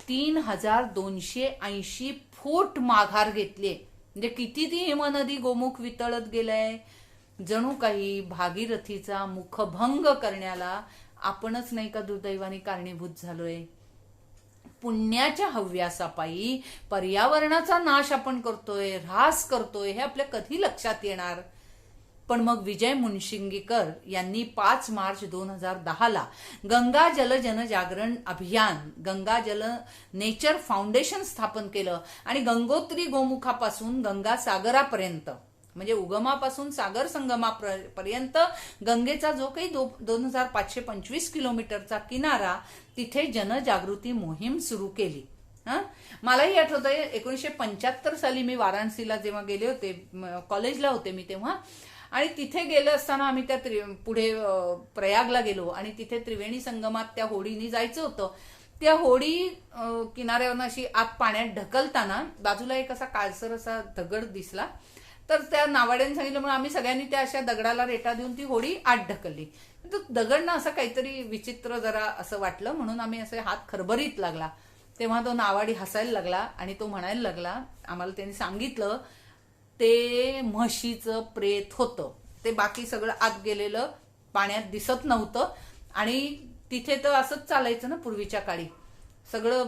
3280 फूट माघार घेतली. म्हणजे किती ती हिमनदी गोमुख वितळत गेलंय. जणू काही भागीरथीचा मुखभंग करण्याला आपणच नाही का दुर्दैवाने कारणीभूत झालोय. पुण्याच्या हव्यासापायी पर्यावरणाचा नाश आपण करतोय, ऱ्हास करतोय, हे आपल्या कधी लक्षात येणार. पण मग विजय मुनशिंगीकर यांनी 5 मार्च 2010 गंगा जल जनजागरण अभियान, गंगा जल नेचर फाउंडेशन स्थापन केलं आणि गंगोत्री गोमुखापासून गंगा सागरापर्यंत, म्हणजे उगमापासून सागर संगमापर्यंत गंगेचा जो काही 2525 किलोमीटरचा किनारा, तिथे जनजागृती मोहीम सुरू केली. मलाही आठवतंय 1975 साली मी वाराणसीला जेव्हा गेले होते, कॉलेजला होते मी तेव्हा, आणि तिथे गेलं असताना आम्ही त्या पुढे प्रयागला गेलो आणि तिथे त्रिवेणी संगमात त्या होडीनी जायचं होतं. त्या होडी किनाऱ्यावरनं अशी आत पाण्यात ढकलताना बाजूला एक असा काळसर असा दगड दिसला. तर त्या नावाड्याने सांगितलं म्हणून आम्ही सगळ्यांनी त्या अशा दगडाला रेटा देऊन ती होडी आत ढकलली. तो दगड ना असं काहीतरी विचित्र जरा असं वाटलं म्हणून आम्ही असे हात खरबरीत लागला. तेव्हा तो नावाडी हसायला लागला आणि तो म्हणायला लागला, आम्हाला त्यांनी सांगितलं ते म्हशीचं प्रेत होतं. ते बाकी सगळं आत गेलेलं पाण्यात दिसत नव्हतं आणि तिथे तर असंच चालायचं ना पूर्वीच्या काळी. सगळं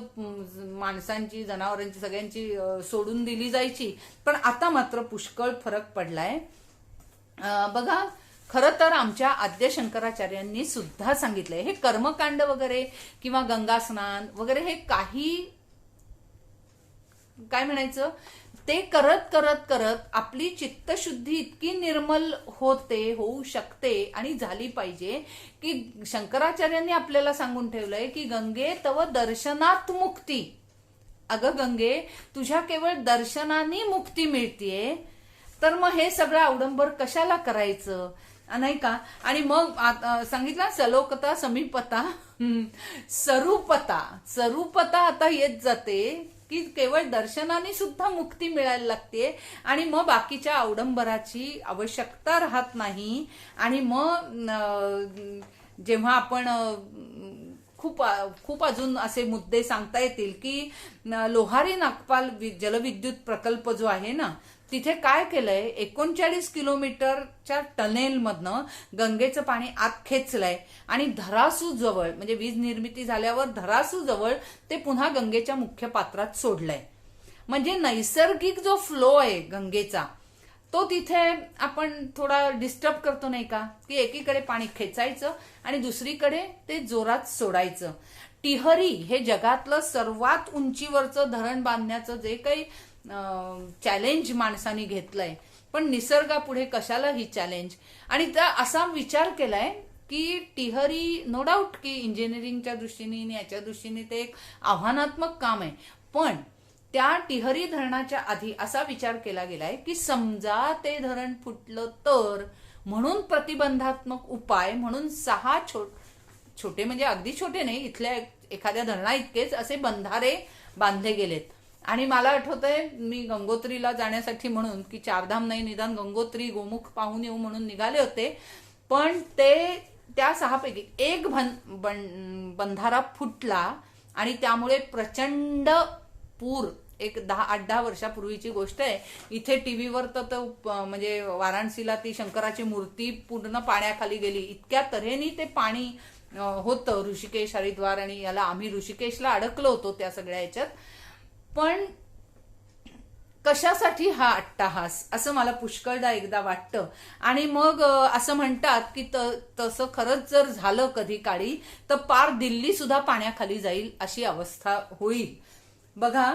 माणसांची, जनावरांची, सगळ्यांची सोडून दिली जायची. पण आता मात्र पुष्कळ फरक पडलाय. बघा, खरं तर आमच्या आद्य शंकराचार्यांनी सुद्धा सांगितलंय हे कर्मकांड वगैरे किंवा गंगा स्नान वगैरे हे काही काय म्हणायचं ते करत करत करत आपली चित्तशुद्धी इतकी निर्मल होऊ शकते आणि झाली पाहिजे की शंकराचार्यांनी आपल्याला सांगून ठेवलंय की गंगे तव दर्शनात मुक्ती. अगं गंगे, तुझ्या केवळ दर्शनाने मुक्ती मिळतीये, तर मग हे सगळं अवडंबर कशाला करायचं, नाही का. आणि मग सांगितलं सलोकता, समीपता, सरूपता आता येत जाते की केवळ दर्शनाने सुद्धा मुक्ती मिळायला लागते आणि मग बाकीच्या अवडंबराची आवश्यकता राहत नाही. आणि मग जेव्हा आपण खूप अजून असे मुद्दे सांगता येतील की लोहारी नागपाल जलविद्युत प्रकल्प जो आहे ना, तिथे काय केलंय, 39 किलोमीटरच्या टनेलमधनं गंगेचं पाणी आत खेचलंय आणि धरासू जवळ, म्हणजे वीज निर्मिती झाल्यावर धरासू जवळ ते पुन्हा गंगेच्या मुख्य पात्रात सोडलंय. म्हणजे नैसर्गिक जो फ्लो आहे गंगेचा, तो तिथे आपण थोडा डिस्टर्ब करतो नाही का, की एकीकडे पाणी खेचायचं आणि दुसरीकडे ते जोरात सोडायचं. टिहरी हे जगातलं सर्वात उंचीवरचं धरण बांधण्याचं जे काही चॅलेंज माणसाने घेतलंय, पण निसर्गापुढे कशाला ही चॅलेंज. आणि त्या असा विचार केलाय की टिहरी, नो डाऊट की इंजिनिअरिंगच्या दृष्टीने आणि याच्या दृष्टीने ते एक आव्हानात्मक काम आहे, पण त्या टिहरी धरणाच्या आधी असा विचार केला गेलाय की समजा ते धरण फुटलं तर, म्हणून प्रतिबंधात्मक उपाय म्हणून 6 छोटे म्हणजे अगदी छोटे नाही, इथल्या एखाद्या धरणा इतकेच असे बंधारे बांधले गेलेत. आणि मला आठवतंय मी गंगोत्रीला जाण्यासाठी म्हणून की 4 धाम नाही निदान गंगोत्री गोमुख पाहून येऊ म्हणून निघाले होते, पण त्या 6 पैकी एक बंधारा फुटला आणि त्यामुळे प्रचंड पूर, एक 8-10 वर्षापूर्वीची गोष्ट आहे. इथे टीव्हीवर तर म्हणजे वाराणसीला ती शंकराची मूर्ती पूर्ण पाण्याखाली गेली, इतक्या तऱ्हेने ते पाणी होतं ऋषिकेश, हरिद्वार आणि याला. आम्ही ऋषिकेशला अडकलो होतो त्या सगळ्या ह्याच्यात. पण कशासाठी हा अट्टाहास, असं मला पुष्कळदा एकदा वाटतं. आणि मग असं म्हणतात की तसं खरंच जर झालं कधी काळी तर पार दिल्ली सुद्धा पाण्याखाली जाईल अशी अवस्था होईल. बघा,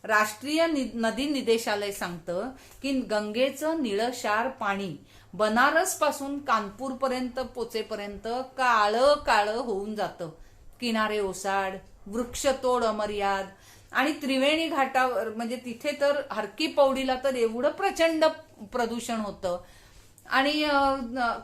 राष्ट्रीय नदी निदेशालय सांगतं की गंगेचं निळशार पाणी बनारस पासून कानपूर पर्यंत पोचेपर्यंत काळं काळं होऊन जातं. किनारे ओसाड, वृक्षतोड अमर्याद, आणि त्रिवेणी घाटावर म्हणजे तिथे तर हरकी पौडीला तर एवढं प्रचंड प्रदूषण होतं. आणि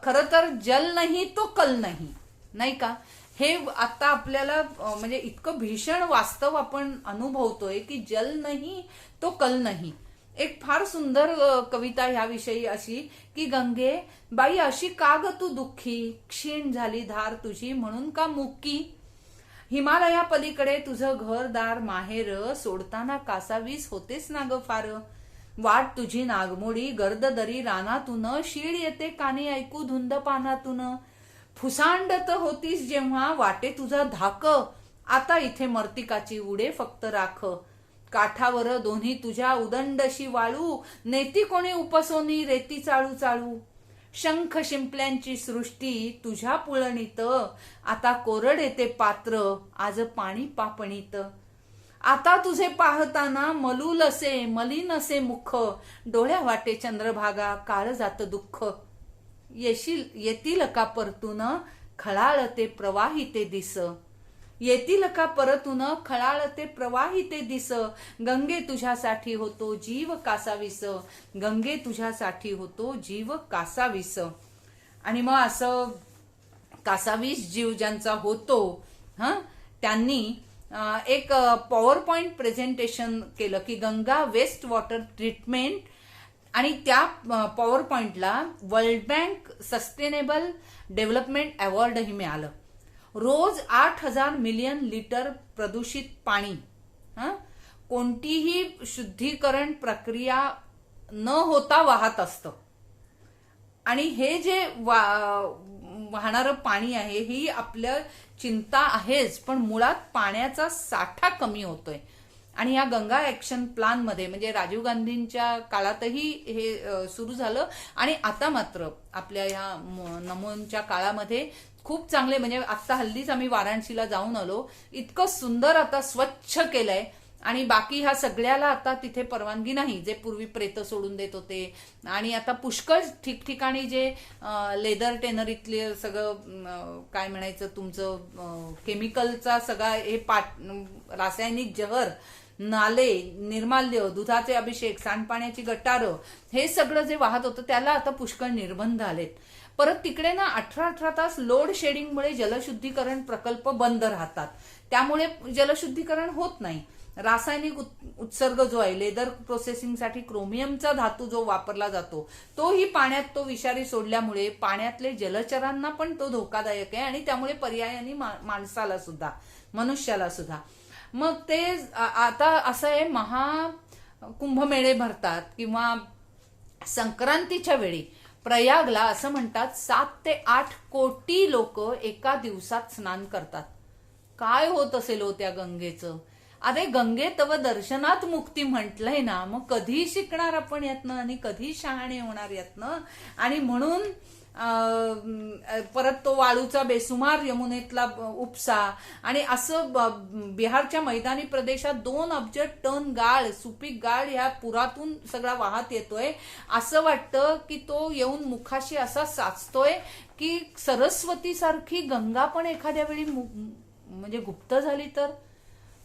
खरं तर जल नाही तो कल नाही, नाही का. हे आता आपल्याला म्हणजे इतकं भीषण वास्तव आपण अनुभवतोय की जल नाही तो कल नाही. एक फार सुंदर कविता ह्याविषयी अशी की गंगे बाई अशी का ग तू दुःखी, क्षीण झाली धार तुझी म्हणून का मुक्की. हिमालया पलीकडे तुझं घरदार माहेर, सोडताना कासावीस होतेस ना ग फार. वाट तुझी नागमोडी गर्द दरी रानातून, शीळ येते कानी ऐकू धुंद पानातून. फुसांडत होतीस जेव्हा वाटे तुझा धाक, आता इथे मर्तिकाची उडे फक्त राख. काठावर दोन्ही तुझ्या उदंडशी वाळू, नेती कोणी उपसोनी रेती चाळू चाळू. शंख शिंपल्यांची सृष्टी तुझ्या पुळणीत, आता कोरड येते पात्र आज पाणी पापणीत. आता तुझे पाहताना मलूल असे मलिन असे मुख, डोळ्या वाटे चंद्रभागा काळ जात दुःख. येतील का परतून खळाळते प्रवाहिते दिस, येतील का परतून खळाळते प्रवाहिते दिस. गंगे तुझ्यासाठी होतो जीव कासावीस, गंगे तुझ्यासाठी होतो जीव कासावीस. आणि मग असं कासावीस जीव ज्यांचा होतो त्यांनी एक पॉवर पॉइंट प्रेझेंटेशन केलं की गंगा वेस्ट वॉटर ट्रीटमेंट, आणि त्या पॉवर पॉइंटला वर्ल्ड बँक सस्टेनेबल डेव्हलपमेंट अवॉर्डही मिळालं. रोज 8,000 मिलियन लिटर प्रदूषित पाणी कोणतीही शुद्धीकरण प्रक्रिया न होता वाहत असतं. आणि हे जे वाहणारं पाणी आहे ही आपल्या चिंता आहेच, पण मुळात पाण्याचा साठा कमी होतोय. आणि या गंगा ऍक्शन प्लॅन मध्ये म्हणजे राजीव गांधींच्या काळातही हे सुरू झालं, आणि आता मात्र आपल्या या नमोंच्या काळामध्ये खूप चांगले म्हणजे आता हल्लीच आम्ही वाराणसीला जाऊन आलो, इतकं सुंदर आता स्वच्छ केलंय. आणि बाकी ह्या सगळ्याला आता तिथे परवानगी नाही, जे पूर्वी प्रेत सोडून देत होते. आणि आता पुष्कळ ठिकठिकाणी जे लेदर टेनरीतले सगळं काय म्हणायचं तुमचं केमिकलचा सगळा हे रासायनिक जहर, नाले, निर्माल्य, दुधाचे अभिषेक, सांडपाण्याची गटारं, हे सगळं जे वाहत होतं त्याला आता पुष्कळ निर्बंध आलेत. परत तिकडे ना 18 तास लोड शेडिंगमुळे जलशुद्धीकरण प्रकल्प बंद राहतात, त्यामुळे जलशुद्धीकरण होत नाही. रासायनिक उत्सर्ग जो आहे, लेदर प्रोसेसिंगसाठी क्रोमियमचा धातू जो वापरला जातो तोही पाण्यात तो विषारी सोडल्यामुळे पाण्यातले जलचरांना पण तो धोकादायक आहे, आणि त्यामुळे पर्यायाने माणसाला सुद्धा, मनुष्याला सुद्धा. मग ते आता असं आहे, महाकुंभमेळे भरतात किंवा संक्रांतीच्या वेळी प्रयागला असं म्हणतात 7 ते 8 कोटी लोक एका दिवसात स्नान करतात. काय होत असेल हो त्या गंगेचं. अरे गंगे तव दर्शनात मुक्ती म्हटलंय ना, मग कधी शिकणार आपण यातनं आणि कधी शहाणे होणार यातनं. आणि म्हणून परत तो वाळूचा बेसुमार यमुनेतला उपसा, आणि असं बिहारच्या मैदानी प्रदेशात 2 अब्ज टन गाळ, सुपीक गाळ ह्या पुरातून सगळा वाहत येतोय. असं वाटतं की तो येऊन मुखाशी असा साचतोय की सरस्वती सारखी गंगा पण एखाद्या वेळी म्हणजे गुप्त झाली तर,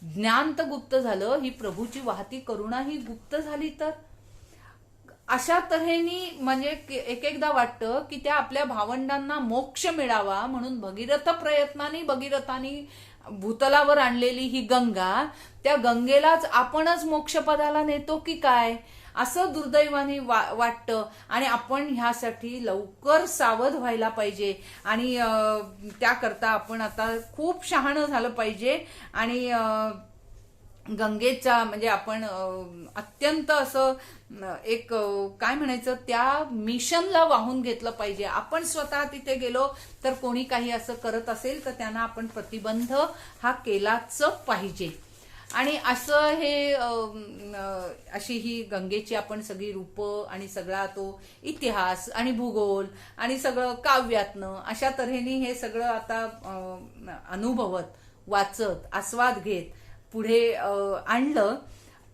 ज्ञान तर गुप्त झालं, ही प्रभूची वाहती करुणा ही गुप्त झाली तर. अशा तऱ्हेने म्हणजे एक-एकदा वाटतं की त्या आपल्या भावंडांना मोक्ष मिळावा म्हणून भगीरथांनी भूतलावर आणलेली ही गंगा, त्या गंगेलाच आपणच मोक्षपदाला नेतो की काय, असं दुर्दैवाने वाटतं. आणि आपण ह्यासाठी लवकर सावध व्हायला पाहिजे, आणि त्याकरता आपण आता खूप शहाणं झालं पाहिजे. आणि गंगेचा म्हणजे आपण अत्यंत असं एक काय म्हणायचं त्या मिशनला वाहून घेतलं पाहिजे. आपण स्वतः तिथे गेलो तर कोणी काही असं करत असेल तर त्यांना आपण प्रतिबंध हा केलाच पाहिजे. आणि असं हे अशी ही गंगेची आपण सगळी रूपं आणि सगळा तो इतिहास आणि भूगोल आणि सगळं काव्यातनं अशा तऱ्हेने हे सगळं आता अनुभवत, वाचत, आस्वाद घेत पुढे आणलं.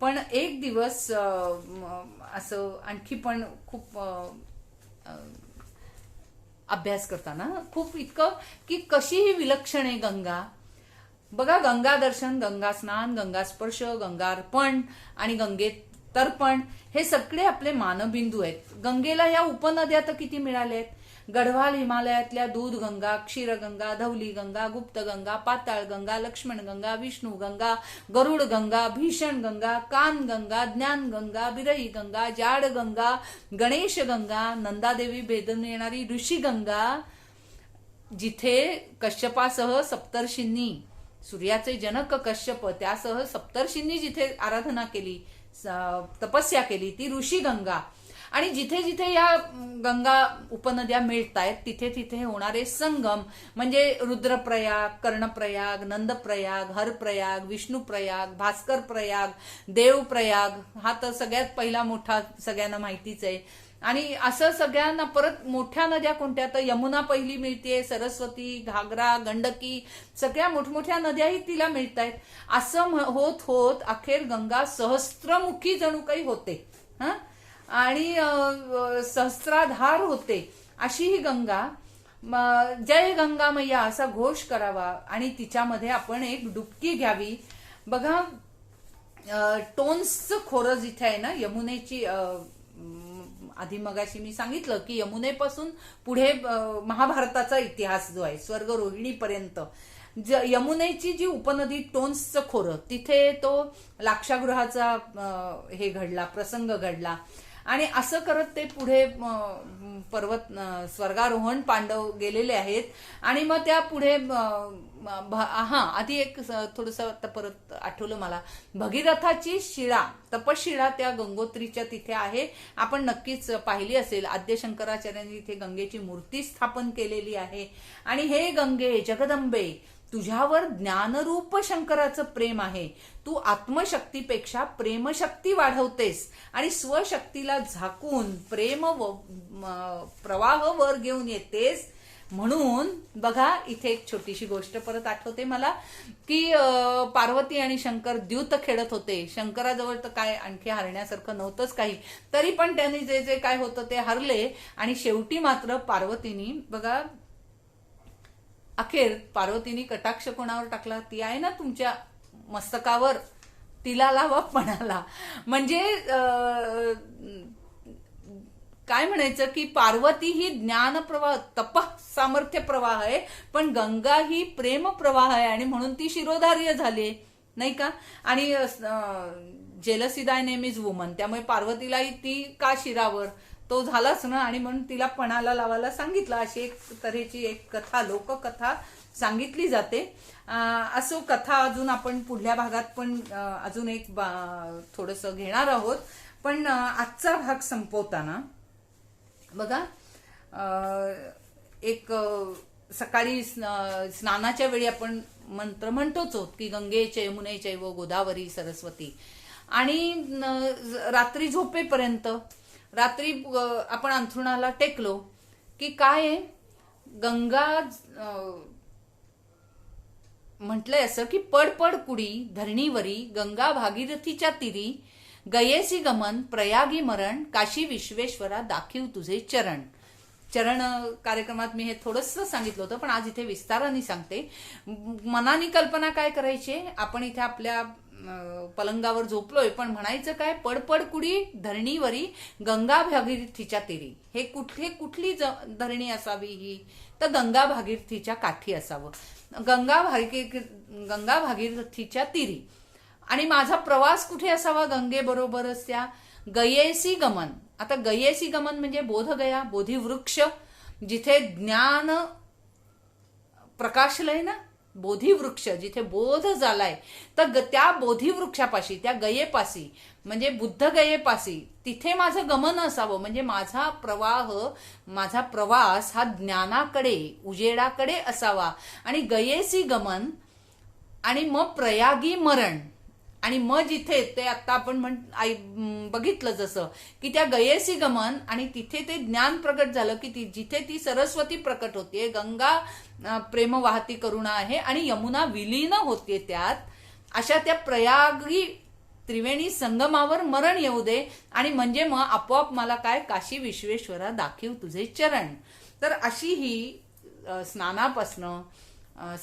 पण एक दिवस असं आणखी पण खूप अभ्यास करताना खूप इतकं की कशी ही विलक्षण आहे गंगा. बघा, गंगा दर्शन, गंगा स्नान, गंगा स्पर्श, गंगार्पण आणि गंगेत तर्पण हे सगळे आपले मानबिंदू आहेत. गंगेला या उपनद्या तर किती मिळाल्या आहेत. गढवाल हिमालयातल्या दूध गंगा, क्षीरगंगा, धवली गंगा, गुप्त गंगा, पाताळ गंगा, लक्ष्मण गंगा, विष्णू गंगा, गरुड गंगा, भीषण गंगा, कान गंगा, ज्ञान गंगा, बिरही गंगा, जाड गंगा, गणेश गंगा, नंदादेवी भेदून येणारी ऋषी गंगा, जिथे कश्यपासह सप्तर्षींनी, सूर्याचे जनक कश्यप त्यासह सप्तर्षींनी जिथे आराधना केली, तपस्या केली, ती ऋषी गंगा. आणि जिथे जिथे या गंगा उपनद्या मिळतायत तिथे तिथे होणारे संगम म्हणजे रुद्रप्रयाग, कर्णप्रयाग, नंदप्रयाग, हरप्रयाग, विष्णुप्रयाग, भास्कर प्रयाग, देवप्रयाग, हा तर सगळ्यात पहिला मोठा सगळ्यांना माहितीच आहे. आणि असं सगळ्यांना परत मोठ्या नद्या कोणत्या, तर यमुना पहिली मिळते, सरस्वती, घागरा, गंडकी, सगळ्या मोठमोठ्या नद्याही तिला मिळत आहेत. असं होत होत अखेर गंगा सहस्त्रमुखी जणू काही होते आणि सहस्राधार होते. अशी ही गंगा, जय गंगा मैया असा घोष करावा आणि तिच्यामध्ये आपण एक डुबकी घ्यावी. बघा, टोन्सचं खोरं जिथे आहे ना, यमुनेची, आधी मगाशी मी सांगितलं की यमुनेपासून पुढे महाभारताचा इतिहास जो आहे स्वर्ग रोहिणीपर्यंत, यमुनेची जी उपनदी टोन्सचं खोरं, तिथे तो लाक्षागृहाचा हे घडला, प्रसंग घडला. आणि असं करत ते पुढे पर्वत स्वर्गारोहण पांडव गेलेले आहेत. आणि मग त्या पुढे आधी एक थोडस परत आठवलं मला, भगीरथाची शिळा, तपशिळा त्या गंगोत्रीच्या तिथे आहे. आपण नक्कीच पाहिली असेल. आद्य शंकराचार्यांनी इथे गंगेची मूर्ती स्थापन केलेली आहे. आणि हे गंगे, जगदंबे, तुझ्यावर ज्ञानरूप शंकराचं प्रेम आहे. तू आत्मशक्तीपेक्षा प्रेमशक्ती वाढवतेस आणि स्वशक्तीला झाकून प्रेम प्रवाह वर घेऊन येतेस. म्हणून बघा, इथे एक छोटीशी गोष्ट परत आठवते मला की पार्वती आणि शंकर द्यूत खेळत होते. शंकराजवळ तर काय आणखी हरण्यासारखं नव्हतंच काही, तरी पण त्यांनी जे जे काय होतं ते हरले. आणि शेवटी मात्र पार्वतीनी, बघा, अखेर पार्वतीने कटाक्ष कोणावर टाकला, ती आहे ना तुमच्या मस्तकावर, तिला लावा पणाला. म्हणजे काय म्हणायचं की पार्वती ही ज्ञान प्रवाह, तप सामर्थ्य प्रवाह आहे, पण गंगा ही प्रेम प्रवाह आहे आणि म्हणून ती शिरोधार्य झाली, नाही का. आणि जेलसी दाय नेम इज वुमन, त्यामुळे पार्वतीलाही ती का शिरावर, तो झालाच ना. आणि म्हणून तिला पणाला लावायला सांगितलं. अशी एक तऱ्हेची एक कथा, लोककथा सांगितली जाते. असो, कथा अजून आपण पुढल्या भागात पण अजून एक थोडंसं घेणार आहोत. पण आजचा भाग संपवताना बघा, एक सकाळी स्नानाच्या वेळी आपण मंत्र म्हणतोच होत की गंगे यमुने चैव गोदावरी सरस्वती. आणि रात्री झोपेपर्यंत, रात्री आपण अंथरुणाला टेकलो की काय आहे, गंगा म्हटलंय असं की पड पड कुडी धरणीवरी, गंगा भागीरथीच्या तिरी, गयेसी गमन प्रयागी मरण, काशी विश्वेश्वरा दाखीव तुझे चरण. चरण कार्यक्रमात मी हे थोडंसं सांगितलं होतं, पण आज इथे विस्ताराने सांगते. मनाने कल्पना काय करायची, आपण इथे आपल्या पलंगावर झोपलोय, पण म्हणायचं काय, पडपड कुडी धरणीवरी, गंगा भागीरथीच्या तीरी. हे कुठली धरणी असावी ही, तर गंगा भागीरथीच्या काठी असावं, गंगा भागीरथीच्या तीरी. आणि माझा प्रवास कुठे असावा, गंगेबरोबरच त्या गयेसी गमन. आता गयेसी गमन म्हणजे बोधगया, बोधिवृक्ष, जिथे ज्ञान प्रकाशलय ना, बोधिवृक्ष जिथे बोध झालाय, तर त्या बोधिवृक्षापाशी, त्या गयेपाशी म्हणजे बुद्ध गयेपाशी, तिथे माझं गमन असावं. म्हणजे माझा प्रवास हा ज्ञानाकडे, उजेडाकडे असावा. आणि गयेसी गमन आणि मग प्रयागी मरण. आणि मग जिथे ते आता आपण बघितलं जसं की त्या गयेसी गमन आणि तिथे ते ज्ञान प्रकट झालं की जिथे ती सरस्वती प्रकट होतीये, गंगा प्रेम वाहती करुणा आहे आणि यमुना विलीन होते त्यात, अशा त्या प्रयागी त्रिवेणी संगमावर मरण येऊ दे. आणि म्हणजे मग आपोआप मला काय, काशी विश्वेश्वरा दाखीव तुझे चरण. तर अशी ही स्नानापासनं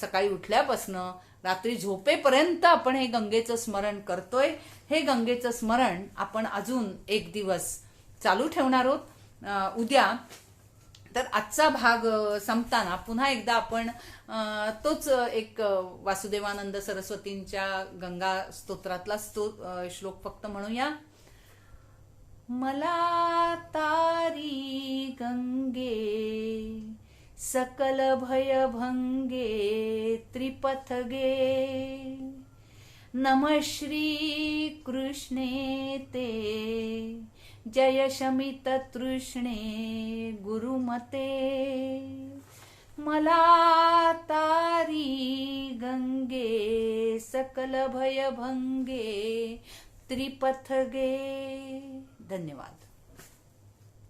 सकाळी उठल्यापासनं रात्री झोपेपर्यंत आपण हे गंगेचं स्मरण करतोय. हे गंगेचं स्मरण आपण अजून एक दिवस चालू ठेवणार आहोत. उद्या तर आजचा भाग संपताना पुन्हा एकदा आपण तोच एक वासुदेवानंद सरस्वतींच्या गंगा स्तोत्रातला श्लोक फक्त म्हणूया. मला तारी गंगे सकल भय भंगे त्रिपथगे नमः श्री कृष्णे ते जय शमित तृष्णे गुरुमते. मला तारी गंगे सकल भय भंगे त्रिपथगे. धन्यवाद.